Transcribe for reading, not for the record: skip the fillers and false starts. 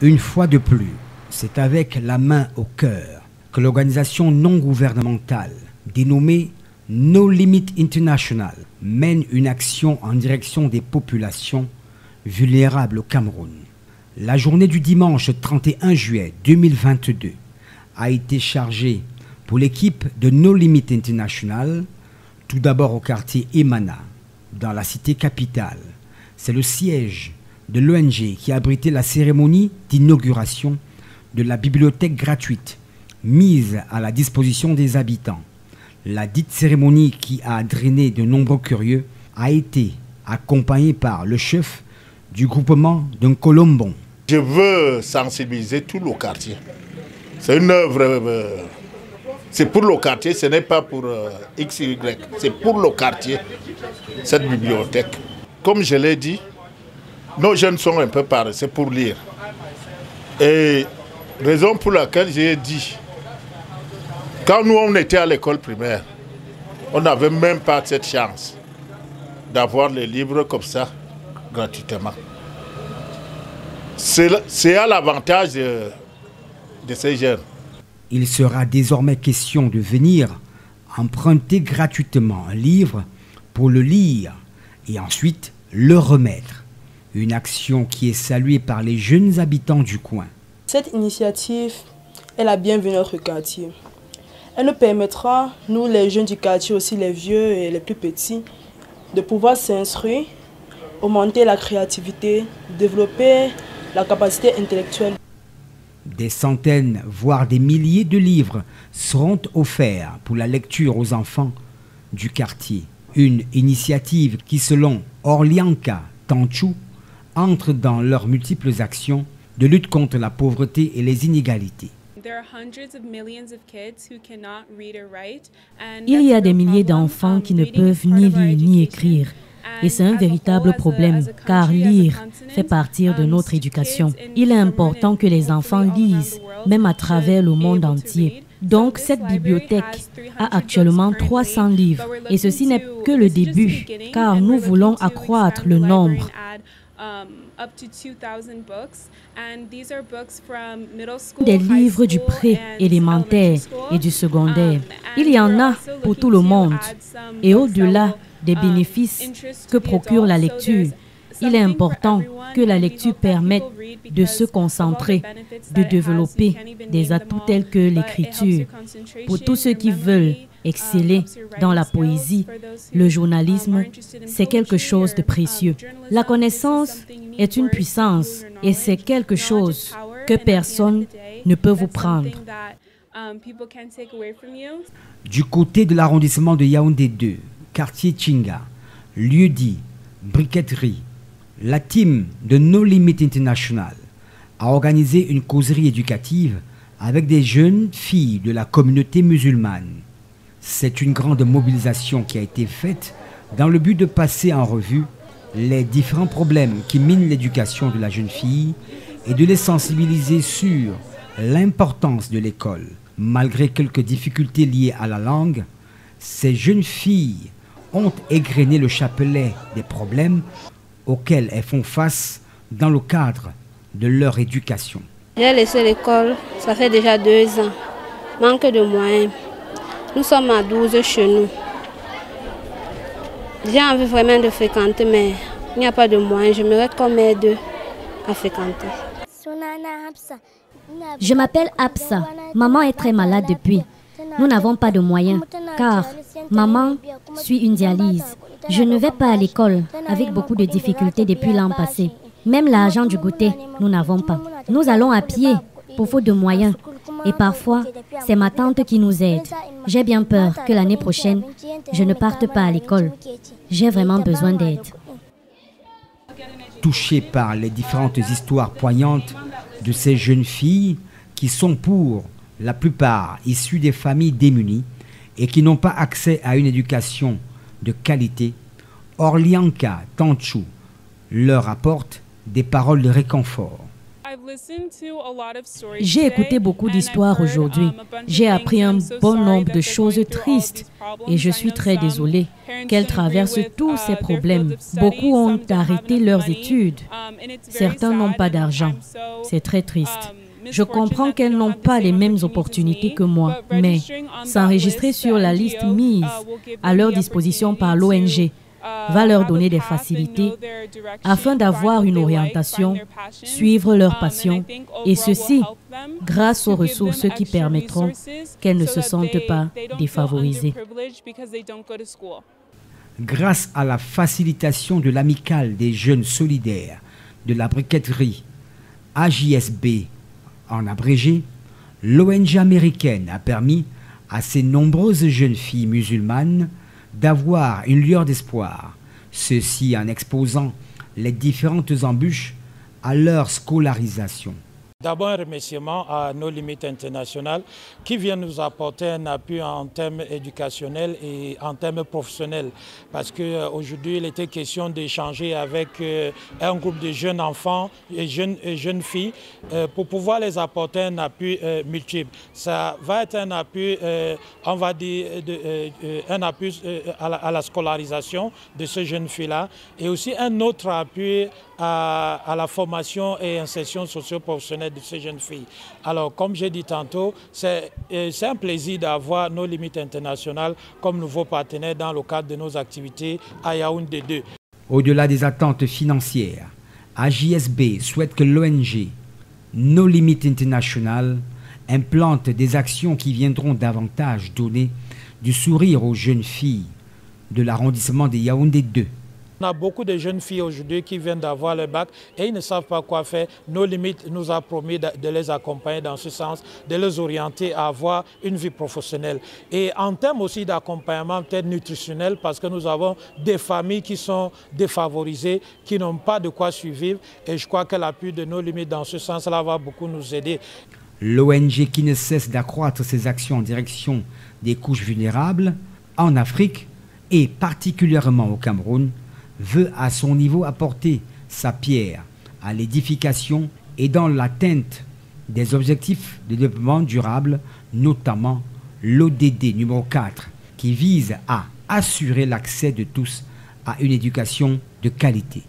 Une fois de plus, c'est avec la main au cœur que l'organisation non gouvernementale dénommée No Limit International mène une action en direction des populations vulnérables au Cameroun. La journée du dimanche 31 juillet 2022 a été chargée pour l'équipe de No Limit International, tout d'abord au quartier Emana, dans la cité capitale. C'est le siège de l'ONG qui a abrité la cérémonie d'inauguration de la bibliothèque gratuite mise à la disposition des habitants. La dite cérémonie, qui a drainé de nombreux curieux, a été accompagnée par le chef du groupement d'un Colombon. Je veux sensibiliser tout le quartier. C'est une œuvre, c'est pour le quartier, ce n'est pas pour XY, c'est pour le quartier, cette bibliothèque. Comme je l'ai dit, nos jeunes sont un peu paresseux pour lire. Et raison pour laquelle j'ai dit, quand nous on était à l'école primaire, on n'avait même pas cette chance d'avoir les livres comme ça gratuitement. C'est à l'avantage de ces jeunes. Il sera désormais question de venir emprunter gratuitement un livre pour le lire et ensuite le remettre. Une action qui est saluée par les jeunes habitants du coin. Cette initiative est la bienvenue à notre quartier. Elle nous permettra, nous les jeunes du quartier, aussi les vieux et les plus petits, de pouvoir s'instruire, augmenter la créativité, développer la capacité intellectuelle. Des centaines, voire des milliers de livres seront offerts pour la lecture aux enfants du quartier. Une initiative qui, selon Orlianka Tanchou, entre dans leurs multiples actions de lutte contre la pauvreté et les inégalités. Il y a des milliers d'enfants qui ne peuvent ni lire ni écrire. Et c'est un véritable problème, car lire fait partie de notre éducation. Il est important que les enfants lisent, même à travers le monde entier. Donc, cette bibliothèque a actuellement 300 livres. Et ceci n'est que le début, car nous voulons accroître le nombre. Des livres du pré-élémentaire et du secondaire. Il y en a pour tout le monde. Et au-delà des bénéfices que procure la lecture, il est important que la lecture permette de se concentrer, de développer des atouts tels que l'écriture. Pour tous ceux qui veulent exceller dans la poésie, le journalisme, c'est quelque chose de précieux. La connaissance est une puissance et c'est quelque chose que personne ne peut vous prendre. Du côté de l'arrondissement de Yaoundé 2, quartier Chinga, lieu-dit briqueterie, la team de No Limit International a organisé une causerie éducative avec des jeunes filles de la communauté musulmane. C'est une grande mobilisation qui a été faite dans le but de passer en revue les différents problèmes qui minent l'éducation de la jeune fille et de les sensibiliser sur l'importance de l'école. Malgré quelques difficultés liées à la langue, ces jeunes filles ont égrené le chapelet des problèmes auxquels elles font face dans le cadre de leur éducation. J'ai laissé l'école, ça fait déjà 2 ans. Manque de moyens. Nous sommes à 12 chez nous. J'ai envie vraiment de fréquenter, mais il n'y a pas de moyens. J'aimerais qu'on m'aide à fréquenter. Je m'appelle Absa. Maman est très malade depuis. Nous n'avons pas de moyens, car maman suit une dialyse. Je ne vais pas à l'école avec beaucoup de difficultés depuis l'an passé. Même l'argent du goûter, nous n'avons pas. Nous allons à pied pour faute de moyens. Et parfois, c'est ma tante qui nous aide. J'ai bien peur que l'année prochaine, je ne parte pas à l'école. J'ai vraiment besoin d'aide. Touchés par les différentes histoires poignantes de ces jeunes filles qui sont pour la plupart issues des familles démunies et qui n'ont pas accès à une éducation de qualité, Orlianka Tanchou leur apporte des paroles de réconfort. J'ai écouté beaucoup d'histoires aujourd'hui. J'ai appris un bon nombre de choses tristes et je suis très désolée qu'elles traversent tous ces problèmes. Beaucoup ont arrêté leurs études. Certains n'ont pas d'argent. C'est très triste. Je comprends qu'elles n'ont pas les mêmes opportunités que moi, mais s'enregistrer sur la liste mise à leur disposition par l'ONG va leur donner des facilités afin d'avoir une orientation, suivre leur passion, et ceci grâce aux ressources qui permettront qu'elles ne se sentent pas défavorisées. Grâce à la facilitation de l'amicale des jeunes solidaires de la briqueterie AJSB en abrégé, l'ONG américaine a permis à ces nombreuses jeunes filles musulmanes d'avoir une lueur d'espoir, ceci en exposant les différentes embûches à leur scolarisation. D'abord, un remerciement à No Limit International qui vient nous apporter un appui en termes éducationnels et en termes professionnels. Parce qu'aujourd'hui, il était question d'échanger avec un groupe de jeunes enfants et jeunes filles pour pouvoir les apporter un appui multiple. Ça va être un appui, on va dire, un appui à la scolarisation de ces jeunes filles-là et aussi un autre appui à la formation et insertion socio-professionnelle de ces jeunes filles. Alors, comme j'ai dit tantôt, c'est un plaisir d'avoir No Limit International comme nouveau partenaire dans le cadre de nos activités à Yaoundé 2. Au-delà des attentes financières, AJSB souhaite que l'ONG No Limit International implante des actions qui viendront davantage donner du sourire aux jeunes filles de l'arrondissement de Yaoundé 2. On a beaucoup de jeunes filles aujourd'hui qui viennent d'avoir le bac et ils ne savent pas quoi faire. No Limit nous a promis de les accompagner dans ce sens, de les orienter à avoir une vie professionnelle. Et en termes aussi d'accompagnement peut-être nutritionnel, parce que nous avons des familles qui sont défavorisées, qui n'ont pas de quoi survivre. Et je crois que l'appui de No Limit dans ce sens-là va beaucoup nous aider. L'ONG qui ne cesse d'accroître ses actions en direction des couches vulnérables en Afrique et particulièrement au Cameroun, veut à son niveau apporter sa pierre à l'édification et dans l'atteinte des objectifs de développement durable, notamment l'ODD numéro 4, qui vise à assurer l'accès de tous à une éducation de qualité.